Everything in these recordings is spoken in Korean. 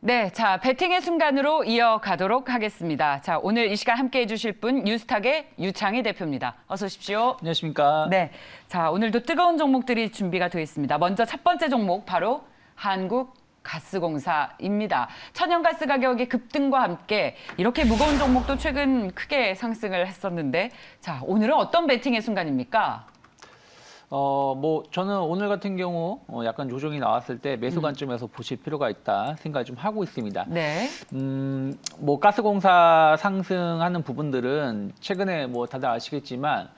네, 자, 베팅의 순간으로 이어가도록 하겠습니다. 자, 오늘 이 시간 함께 해주실 분 뉴스탁의 유창희 대표입니다. 어서 오십시오. 안녕하십니까. 네, 자, 오늘도 뜨거운 종목들이 준비가 되어 있습니다. 먼저 첫 번째 종목 바로 한국가스공사입니다. 천연가스 가격의 급등과 함께 이렇게 무거운 종목도 최근 크게 상승을 했었는데, 자, 오늘은 어떤 베팅의 순간입니까? 저는 오늘 같은 경우 약간 조정이 나왔을 때 매수 관점에서 보실 필요가 있다 생각을 좀 하고 있습니다. 네. 가스공사 상승하는 부분들은 최근에 다들 아시겠지만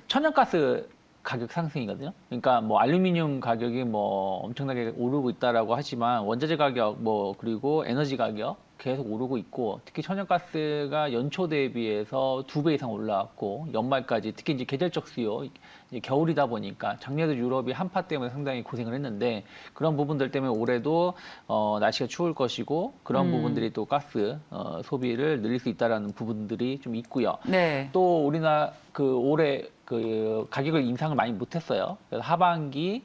천연가스 가격 상승이거든요. 그러니까 알루미늄 가격이 엄청나게 오르고 있다라고 하지만 원자재 가격 그리고 에너지 가격 계속 오르고 있고, 특히 천연가스가 연초 대비해서 2배 이상 올라왔고, 연말까지 특히 이제 계절적 수요, 이제 겨울이다 보니까 작년에도 유럽이 한파 때문에 상당히 고생을 했는데, 그런 부분들 때문에 올해도 날씨가 추울 것이고, 그런 부분들이 또 가스 소비를 늘릴 수 있다라는 부분들이 좀 있고요. 네. 또 우리나라 올해 가격을 인상을 많이 못했어요. 그래서 하반기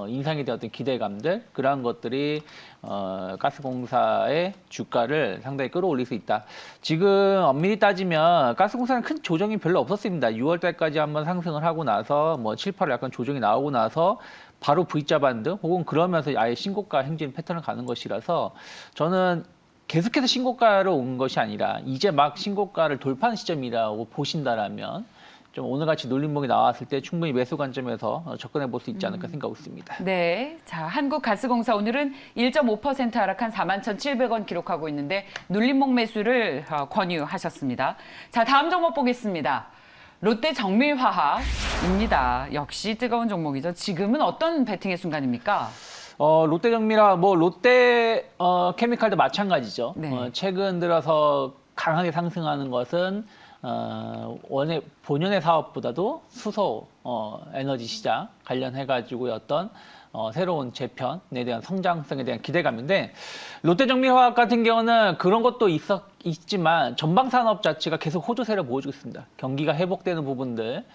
인상에 대한 어떤 기대감들, 그러한 것들이 가스공사의 주가를 상당히 끌어올릴 수 있다. 지금 엄밀히 따지면 가스공사는 큰 조정이 별로 없었습니다. 6월 달까지 한번 상승을 하고 나서 7, 8월 약간 조정이 나오고 나서 바로 V자 반등 혹은 그러면서 아예 신고가 행진 패턴을 가는 것이라서, 저는 계속해서 신고가로 온 것이 아니라 이제 막 신고가를 돌파하는 시점이라고 보신다라면 좀 오늘같이 놀림목이 나왔을 때 충분히 매수 관점에서 접근해 볼 수 있지 않을까 생각하고 있습니다. 네, 자, 한국가스공사 오늘은 1.5% 하락한 41,700원 기록하고 있는데 눌림목 매수를 권유하셨습니다. 자, 다음 종목 보겠습니다. 롯데정밀화학입니다. 역시 뜨거운 종목이죠. 지금은 어떤 베팅의 순간입니까? 롯데정밀화, 롯데 케미칼도 마찬가지죠. 네. 최근 들어서 강하게 상승하는 것은 본연의 사업보다도 수소 에너지 시장 관련해가지고 어떤 새로운 재편에 대한 성장성에 대한 기대감인데, 롯데정밀화학 같은 경우는 그런 것도 있지만 전방산업 자체가 계속 호조세를 보여주고 있습니다. 경기가 회복되는 부분들,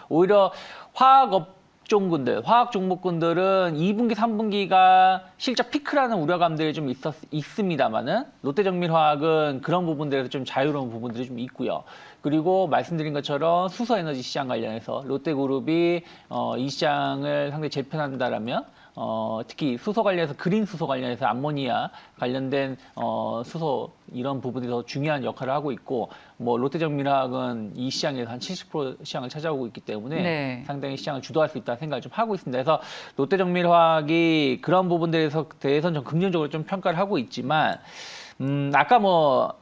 오히려 화학 종목군들은 2분기, 3분기가 실적 피크라는 우려감들이 좀 있습니다만은, 롯데정밀화학은 그런 부분들에서 좀 자유로운 부분들이 좀 있고요. 그리고 말씀드린 것처럼 수소에너지 시장 관련해서 롯데그룹이 이 시장을 상당히 재편한다라면, 특히 수소 관련해서 그린 수소 관련해서 암모니아 관련된 수소 이런 부분이 더 중요한 역할을 하고 있고, 롯데정밀화학은 이 시장에서 한 70% 시장을 차지하고 있기 때문에 네. 상당히 시장을 주도할 수 있다는 생각을 좀 하고 있습니다. 그래서 롯데정밀화학이 그런 부분들에 대해서는 좀 긍정적으로 좀 평가를 하고 있지만, 아까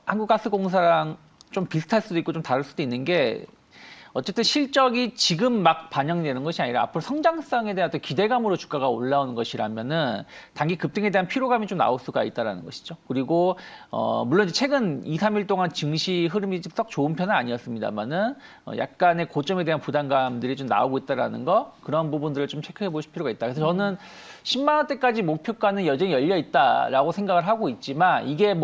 한국가스공사랑 좀 비슷할 수도 있고 좀 다를 수도 있는 게, 어쨌든 실적이 지금 막 반영되는 것이 아니라 앞으로 성장성에 대한 어떤 기대감으로 주가가 올라오는 것이라면은 단기 급등에 대한 피로감이 좀 나올 수가 있다라는 것이죠. 그리고 물론 이제 최근 2, 3일 동안 증시 흐름이 썩 좋은 편은 아니었습니다만은 약간의 고점에 대한 부담감들이 좀 나오고 있다라는 거, 그런 부분들을 좀 체크해 보실 필요가 있다. 그래서 저는 10만 원대까지 목표가는 여전히 열려 있다라고 생각을 하고 있지만, 이게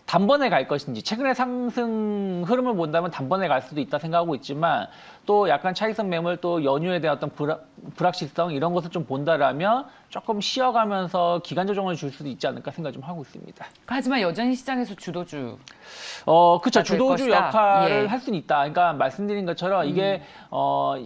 단번에 갈 것인지, 최근의 상승 흐름을 본다면 단번에 갈 수도 있다 생각하고 있지만, 또 약간 차익선 매물, 또 연휴에 대한 어떤 불확실성 이런 것을 좀 본다라면 조금 쉬어가면서 기간 조정을 줄 수도 있지 않을까 생각 좀 하고 있습니다. 하지만 여전히 시장에서 주도주. 그렇죠. 주도주 역할을 예. 할 수는 있다. 그러니까 말씀드린 것처럼 이게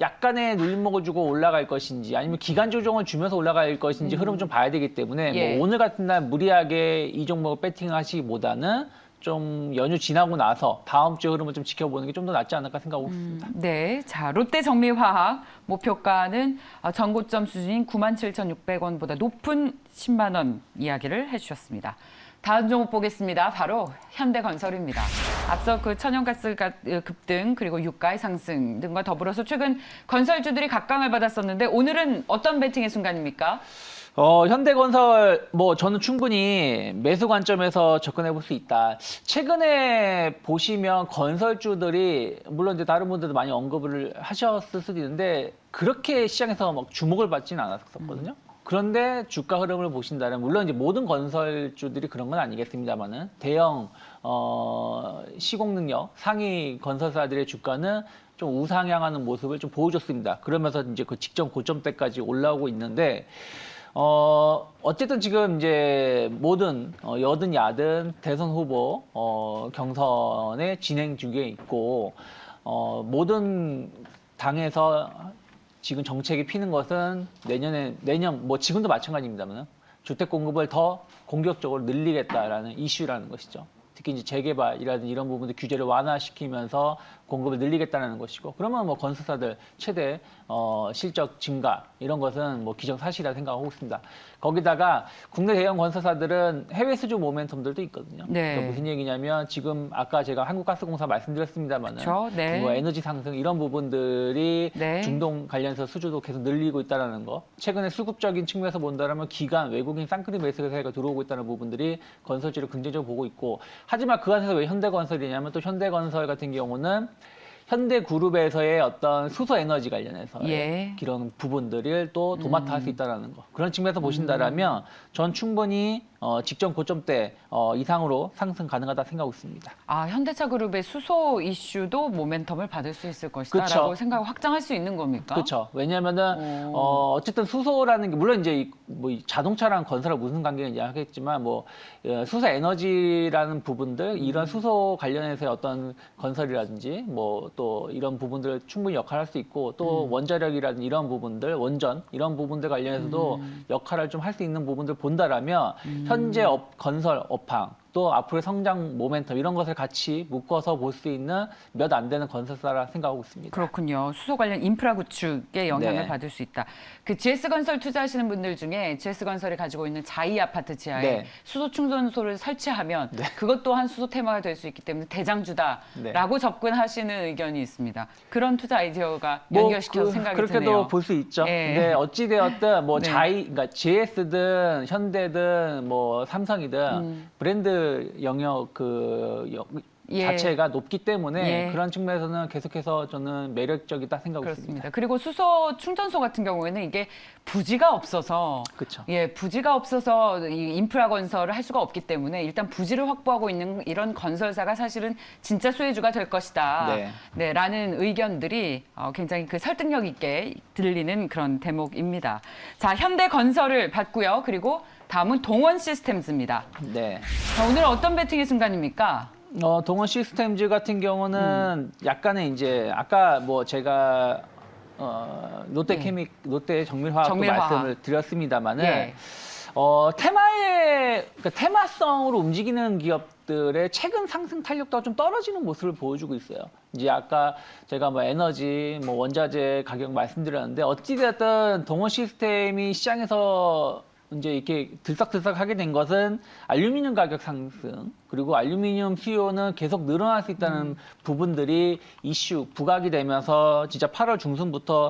약간의 눌림목을 주고 올라갈 것인지, 아니면 기간 조정을 주면서 올라갈 것인지 흐름을 좀 봐야 되기 때문에 예. 오늘 같은 날 무리하게 이 종목을 배팅하시기보다는 좀 연휴 지나고 나서 다음 주 흐름을 좀 지켜보는 게 좀 더 낫지 않을까 생각하고 있습니다. 네, 자, 롯데정밀화학 목표가는 전고점 수준인 97,600원보다 높은 10만 원 이야기를 해주셨습니다. 다음 종목 보겠습니다. 바로 현대건설입니다. 앞서 천연가스 급등 그리고 유가의 상승 등과 더불어서 최근 건설주들이 각광을 받았었는데, 오늘은 어떤 베팅의 순간입니까? 현대건설, 저는 충분히 매수 관점에서 접근해 볼 수 있다. 최근에 보시면 건설주들이, 물론 이제 다른 분들도 많이 언급을 하셨을 수도 있는데, 그렇게 시장에서 막 주목을 받지는 않았었거든요. 그런데 주가 흐름을 보신다면, 물론 이제 모든 건설주들이 그런 건 아니겠습니다만은, 대형, 시공 능력, 상위 건설사들의 주가는 좀 우상향하는 모습을 좀 보여줬습니다. 그러면서 이제 그 직전 고점 때까지 올라오고 있는데, 어쨌든 지금 이제 모든 여든 야든 대선 후보 경선에 진행 중에 있고 모든 당에서 지금 정책이 피는 것은 내년 뭐 지금도 마찬가지입니다만 주택 공급을 더 공격적으로 늘리겠다라는 이슈라는 것이죠. 특히 이제 재개발이라든지 이런 부분들 규제를 완화시키면서 공급을 늘리겠다는 것이고, 그러면 뭐 건설사들 최대 실적 증가 이런 것은 뭐 기정사실이라 생각하고 있습니다. 거기다가 국내 대형 건설사들은 해외 수주 모멘텀들도 있거든요. 네. 그러니까 무슨 얘기냐면 지금 아까 제가 한국가스공사 말씀드렸습니다만은 그렇죠. 네. 뭐 에너지 상승 이런 부분들이 네. 중동 관련해서 수주도 계속 늘리고 있다는 거. 최근에 수급적인 측면에서 본다면 기관 외국인 쌍끌이 매수세가 들어오고 있다는 부분들이 건설주를 긍정적으로 보고 있고, 하지만 그 안에서 왜 현대건설이냐면 또 현대건설 같은 경우는 현대그룹에서의 어떤 수소에너지 관련해서 예. 이런 부분들을 또 도맡아 할 수 있다는 거. 그런 측면에서 보신다라면 전 충분히 직전 고점대 이상으로 상승 가능하다 생각하고 있습니다. 아, 현대차 그룹의 수소 이슈도 모멘텀을 받을 수 있을 것이다라고 그쵸. 생각을 확장할 수 있는 겁니까? 그렇죠. 왜냐하면은 어쨌든 수소라는 게 물론 이제 뭐 자동차랑 건설하고 무슨 관계인지 하겠지만 뭐 수소 에너지라는 부분들 이런 수소 관련해서의 어떤 건설이라든지 뭐 또 이런 부분들 충분히 역할할 수 있고 또 원자력이라든지 이런 부분들 원전 이런 부분들 관련해서도 역할을 좀 할 수 있는 부분들 본다라면 현재 건설 업황 또 앞으로의 성장 모멘텀 이런 것을 같이 묶어서 볼 수 있는 몇 안 되는 건설사라 생각하고 있습니다. 그렇군요. 수소 관련 인프라 구축에 영향을 네. 받을 수 있다. 그 GS건설 투자하시는 분들 중에 GS건설이 가지고 있는 자이 아파트 지하에 네. 수소 충전소를 설치하면 그것 또한 수소 테마가 될 수 있기 때문에 대장주다라고 접근하시는 의견이 있습니다. 그런 투자 아이디어가 연결시켜서 생각이 그렇게도 드네요. 볼 수 있죠. 예. 근데 어찌 되었든 뭐 네. 그러니까 GS든 현대든 뭐 삼성이든 브랜드 영역 예. 자체가 높기 때문에 예. 그런 측면에서는 계속해서 저는 매력적이다 생각하고 그렇습니다. 있습니다. 그리고 수소 충전소 같은 경우에는 이게 부지가 없어서 그렇죠. 예, 부지가 없어서 이 인프라 건설을 할 수가 없기 때문에 일단 부지를 확보하고 있는 이런 건설사가 사실은 진짜 수혜주가 될 것이다. 네. 네, 라는 의견들이 굉장히 그 설득력 있게 들리는 그런 대목입니다. 자, 현대건설을 봤고요. 그리고 다음은 동원 시스템즈입니다. 네. 자, 오늘 어떤 배팅의 순간입니까? 동원 시스템즈 같은 경우는 약간의 이제 아까 뭐 제가 롯데 정밀화학도 정밀화학. 말씀을 드렸습니다만은 예. 그러니까 테마성으로 움직이는 기업들의 최근 상승 탄력도가 좀 떨어지는 모습을 보여주고 있어요. 이제 아까 제가 뭐 에너지, 뭐 원자재 가격 말씀드렸는데 어찌됐든 동원 시스템이 시장에서 이제 이렇게 들썩들썩하게 된 것은 알루미늄 가격 상승 그리고 알루미늄 수요는 계속 늘어날 수 있다는 부분들이 이슈 부각이 되면서 진짜 8월 중순부터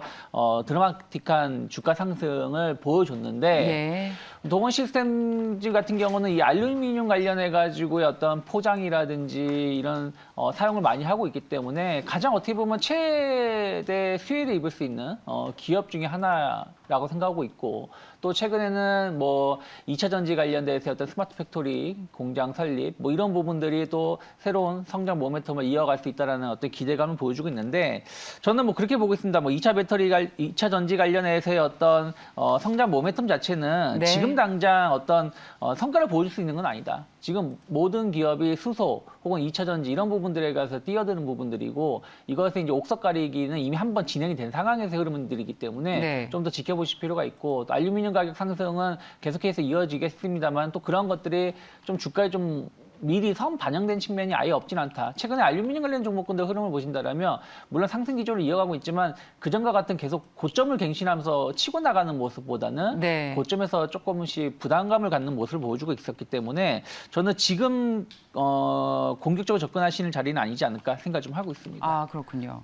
드라마틱한 주가 상승을 보여줬는데 예. 동원 시스템즈 같은 경우는 이 알루미늄 관련해 가지고의 어떤 포장이라든지 이런 사용을 많이 하고 있기 때문에 가장 어떻게 보면 최대 수혜를 입을 수 있는 기업 중에 하나라고 생각하고 있고, 또 최근에는 뭐 2차 전지 관련돼서 어떤 스마트 팩토리 공장 설립 뭐 이런 부분들이 또 새로운 성장 모멘텀을 이어갈 수 있다라는 어떤 기대감을 보여주고 있는데, 저는 뭐 그렇게 보고 있습니다. 뭐 2차 전지 관련해서의 어떤 성장 모멘텀 자체는 네. 지금 당장 어떤 성과를 보여줄 수 있는 건 아니다. 지금 모든 기업이 수소 혹은 2차 전지 이런 부분들에 가서 뛰어드는 부분들이고, 이것에 이제 옥석 가리기는 이미 한번 진행이 된 상황에서 흐름들이기 때문에 네. 좀 더 지켜보실 필요가 있고, 또 알루미늄 가격 상승은 계속해서 이어지겠습니다만 또 그런 것들이 좀 주가에 좀 미리 선 반영된 측면이 아예 없진 않다. 최근에 알루미늄 관련 종목군들 흐름을 보신다면 물론 상승 기조를 이어가고 있지만 그전과 같은 계속 고점을 갱신하면서 치고 나가는 모습보다는 네. 고점에서 조금씩 부담감을 갖는 모습을 보여주고 있었기 때문에 저는 지금 공격적으로 접근하시는 자리는 아니지 않을까 생각 좀 하고 있습니다. 아, 그렇군요.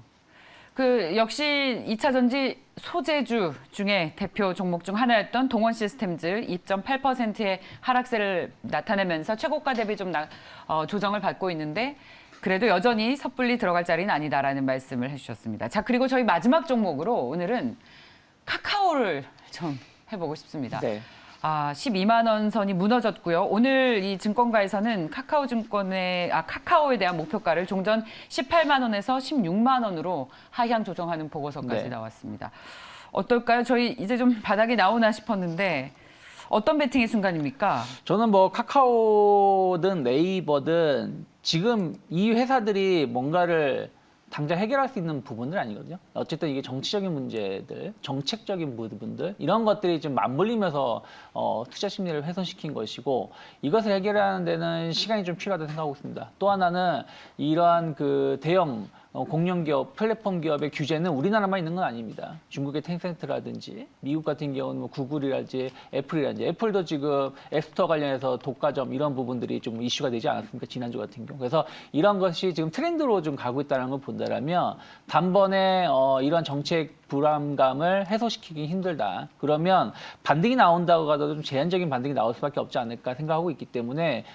그 역시 2차 전지 소재주 중에 대표 종목 중 하나였던 동원 시스템즈 2.8%의 하락세를 나타내면서 최고가 대비 좀 조정을 받고 있는데 그래도 여전히 섣불리 들어갈 자리는 아니다라는 말씀을 해주셨습니다. 자, 그리고 저희 마지막 종목으로 오늘은 카카오를 좀 해보고 싶습니다. 네. 12만 원 선이 무너졌고요. 오늘 이 증권가에서는 카카오에 대한 목표가를 종전 18만 원에서 16만 원으로 하향 조정하는 보고서까지 네. 나왔습니다. 어떨까요? 저희 이제 좀 바닥이 나오나 싶었는데 어떤 베팅의 순간입니까? 저는 뭐 카카오든 네이버든 지금 이 회사들이 뭔가를 당장 해결할 수 있는 부분들 아니거든요. 어쨌든 이게 정치적인 문제들, 정책적인 부분들 이런 것들이 좀 맞물리면서 투자 심리를 훼손시킨 것이고 이것을 해결하는 데는 시간이 좀 필요하다고 생각하고 있습니다. 또 하나는 이러한 그 대형 공룡 기업, 플랫폼 기업의 규제는 우리나라만 있는 건 아닙니다. 중국의 텐센트라든지 미국 같은 경우는 뭐 구글이라든지 애플이라든지 애플도 지금 앱스토어 관련해서 독과점 이런 부분들이 좀 이슈가 되지 않았습니까? 지난주 같은 경우. 그래서 이런 것이 지금 트렌드로 좀 가고 있다는 걸 본다라면 단번에 이런 정책 불안감을 해소시키기 힘들다. 그러면 반등이 나온다고 하더라도 좀 제한적인 반등이 나올 수밖에 없지 않을까 생각하고 있기 때문에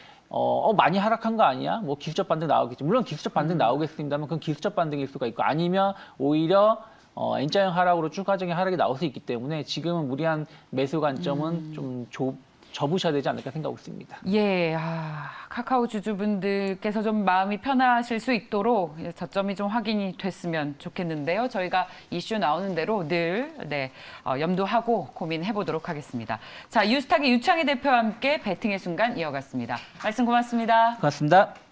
많이 하락한 거 아니야? 뭐 기술적 반등 나오겠지. 물론 기술적 반등 나오겠습니다만 그건 기술적 반등일 수가 있고 아니면 오히려 N자형 하락으로 추가적인 하락이 나올 수 있기 때문에 지금은 무리한 매수 관점은 좀 접으셔야 되지 않을까 생각하고 있습니다. 예, 카카오 주주분들께서 좀 마음이 편하실 수 있도록 저점이 좀 확인이 됐으면 좋겠는데요. 저희가 이슈 나오는 대로 늘 염두하고 고민해 보도록 하겠습니다. 자, 유스탁의 유창희 대표와 함께 베팅의 순간 이어갔습니다. 말씀 고맙습니다. 고맙습니다.